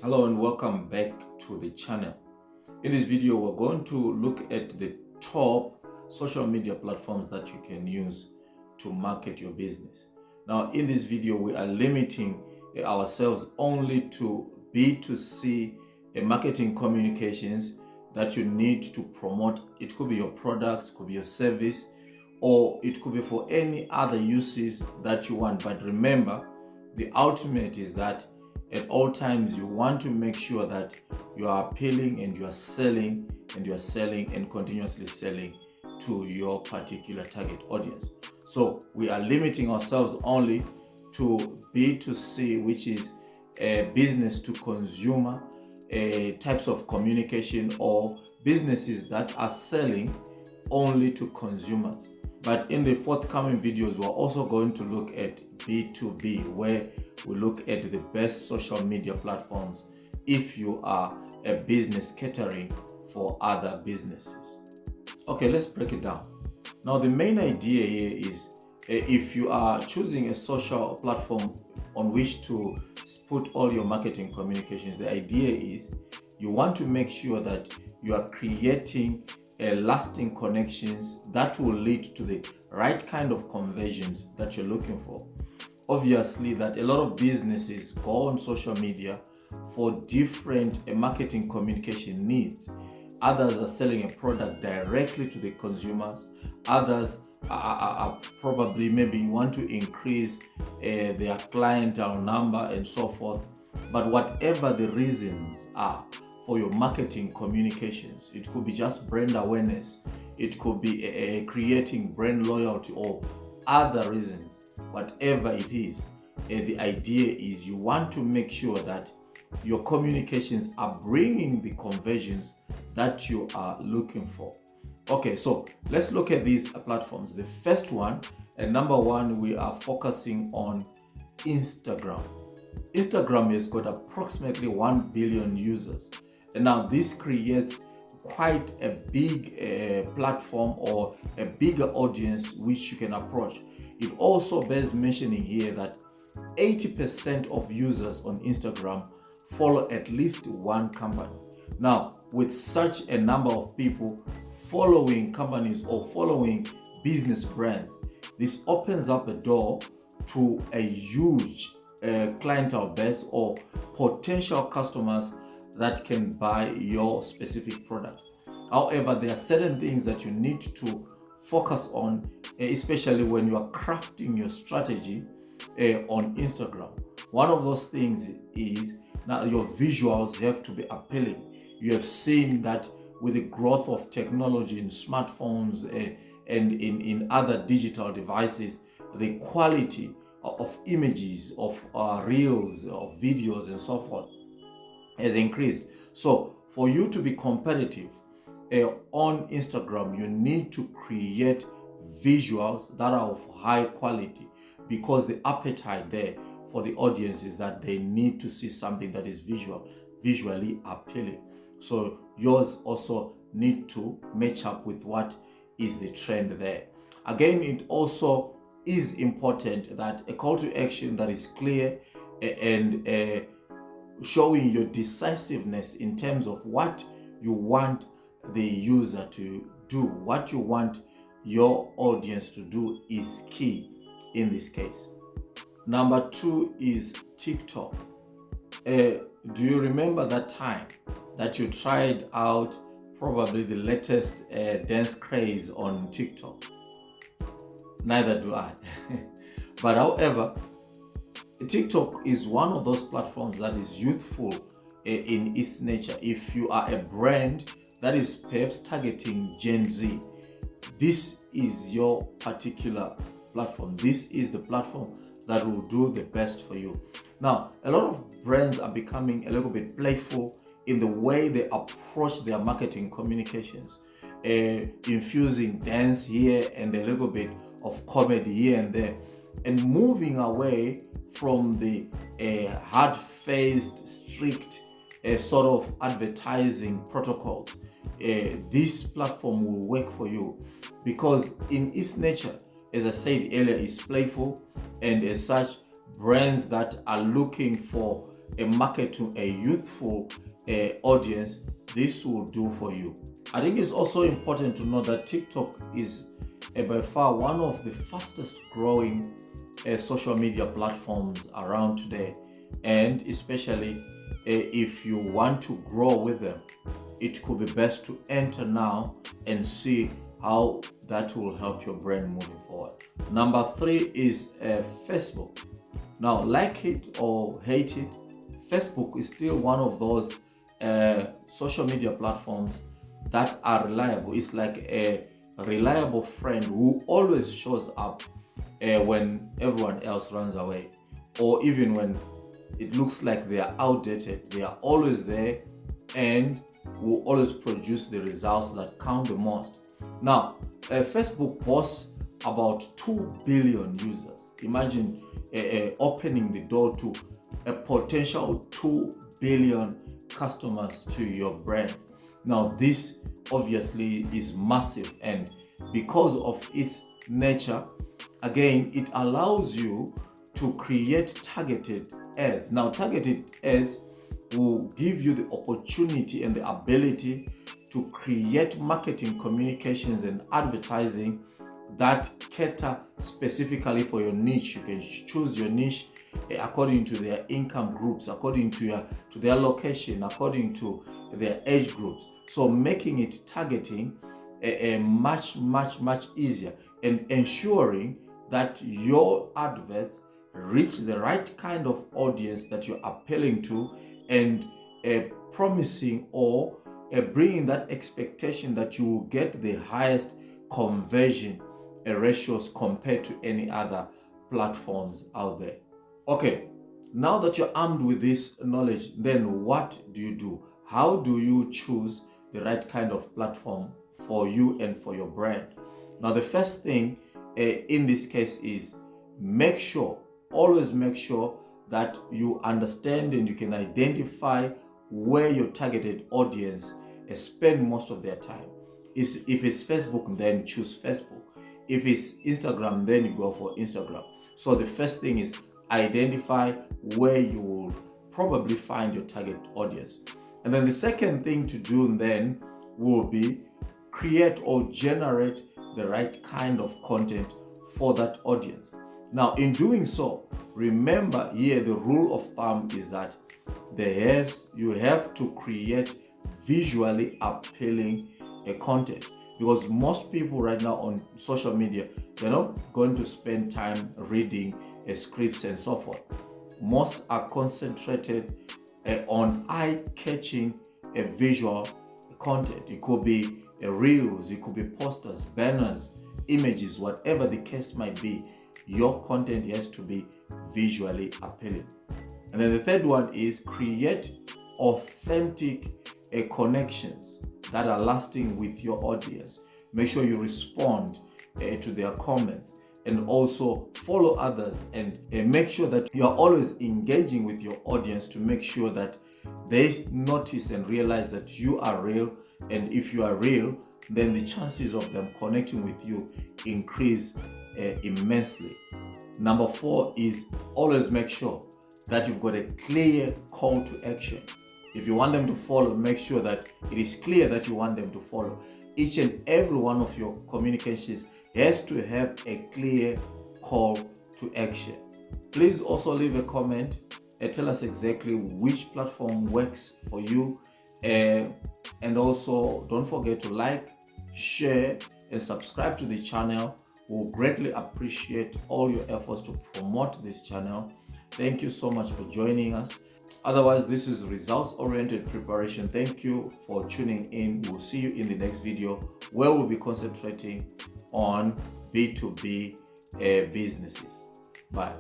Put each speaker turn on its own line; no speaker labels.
Hello and welcome back to the channel. In this video, we're going to look at the top social media platforms that you can use to market your business. Now, in this video, we are limiting ourselves only to B2C marketing communications that you need to promote. It could be your products, it could be your service, or it could be for any other uses that you want. But remember, the ultimate is that at all times you want to make sure that you are appealing and you are selling and continuously selling to your particular target audience. So we are limiting ourselves only to B2C, which is business to consumer types of communication, or businesses that are selling only to consumers. But in the forthcoming videos, we're also going to look at B2B, where we look at the best social media platforms if you are a business catering for other businesses. Okay, let's break it down. Now, the main idea here is if you are choosing a social platform on which to put all your marketing communications, the idea is you want to make sure that you are creating lasting connections that will lead to the right kind of conversions that you're looking for. Obviously, that a lot of businesses go on social media for different marketing communication needs. Others are selling a product directly to the consumers. Others are probably maybe want to increase their clientele number and so forth. But whatever the reasons are for your marketing communications, it could be just brand awareness, it could be creating brand loyalty, or other reasons. Whatever it is, the idea is you want to make sure that your communications are bringing the conversions that you are looking for. Okay, so let's look at these platforms. The first one, and number one, we are focusing on Instagram. Instagram has got approximately 1 billion users. And now this creates quite a big platform, or a bigger audience which you can approach. It also bears mentioning here that 80% of users on Instagram follow at least one company. Now, with such a number of people following companies or following business brands, this opens up a door to a huge clientele base or potential customers that can buy your specific product. However, there are certain things that you need to focus on, especially when you are crafting your strategy on Instagram. One of those things is now your visuals have to be appealing. You have seen that with the growth of technology in smartphones and in other digital devices, the quality of images, of reels, of videos, and so forth has increased. So for you to be competitive on Instagram, you need to create visuals that are of high quality, because the appetite there for the audience is that they need to see something that is visually appealing. So yours also need to match up with what is the trend there. Again, it also is important that a call to action that is clear and showing your decisiveness in terms of what you want the user to do, what you want your audience to do, is key in this case. Number two is TikTok. Do you remember that time that you tried out probably the latest dance craze on TikTok? Neither do I. But however, TikTok is one of those platforms that is youthful in its nature. If you are a brand that is perhaps targeting Gen Z, this is your particular platform. This is the platform that will do the best for you. Now, a lot of brands are becoming a little bit playful in the way they approach their marketing communications, infusing dance here and a little bit of comedy here and there, and moving away from the hard-faced, strict sort of advertising protocols. This platform will work for you because in its nature, as I said earlier, is playful, and as such, brands that are looking for market to a youthful audience, this will do for you. I think it's also important to know that TikTok is by far one of the fastest growing social media platforms around today, and especially if you want to grow with them, it could be best to enter now and see how that will help your brand moving forward. Number 3 is Facebook. Now, like it or hate it, Facebook is still one of those social media platforms that are reliable. It's like a reliable friend who always shows up when everyone else runs away, or even when it looks like they are outdated. They are always there and will always produce the results that count the most. Now, Facebook boasts about 2 billion users. Imagine opening the door to a potential 2 billion customers to your brand. Now, this obviously is massive, and because of its nature, again, it allows you to create targeted ads. Now, targeted ads will give you the opportunity and the ability to create marketing communications and advertising that cater specifically for your niche. You can choose your niche according to their income groups, according to their location, according to their age groups. So making it targeting much easier, and ensuring that your adverts reach the right kind of audience that you're appealing to, and promising or bringing that expectation that you will get the highest conversion ratios compared to any other platforms out there. Okay, now that you're armed with this knowledge, then what do you do? How do you choose the right kind of platform for you and for your brand? Now, the first thing in this case is always make sure that you understand and you can identify where your targeted audience spend most of their time. If it's Facebook, then choose Facebook. If it's Instagram, then you go for Instagram. So the first thing is identify where you will probably find your target audience. And then the second thing to do then will be create or generate the right kind of content for that audience. Now, in doing so, remember here the rule of thumb is that you have to create visually appealing content, because most people right now on social media, they're not going to spend time reading scripts and so forth. Most are concentrated on eye-catching visual content. It could be reels, it could be posters, banners, images, whatever the case might be. Your content has to be visually appealing. And then the third one is create authentic connections that are lasting with your audience. Make sure you respond to their comments, and also follow others, and make sure that you are always engaging with your audience to make sure that they notice and realize that you are real. And if you are real, then the chances of them connecting with you increase immensely. Number 4 is always make sure that you've got a clear call to action. If you want them to follow, make sure that it is clear that you want them to follow. Each and every one of your communications has to have a clear call to action. Please also leave a comment and tell us exactly which platform works for you. And also don't forget to like, share, and subscribe to the channel. We'll greatly appreciate all your efforts to promote this channel. Thank you so much for joining us. Otherwise, this is results-oriented preparation. Thank you for tuning in. We'll see you in the next video, where we'll be concentrating on B2B businesses. Bye.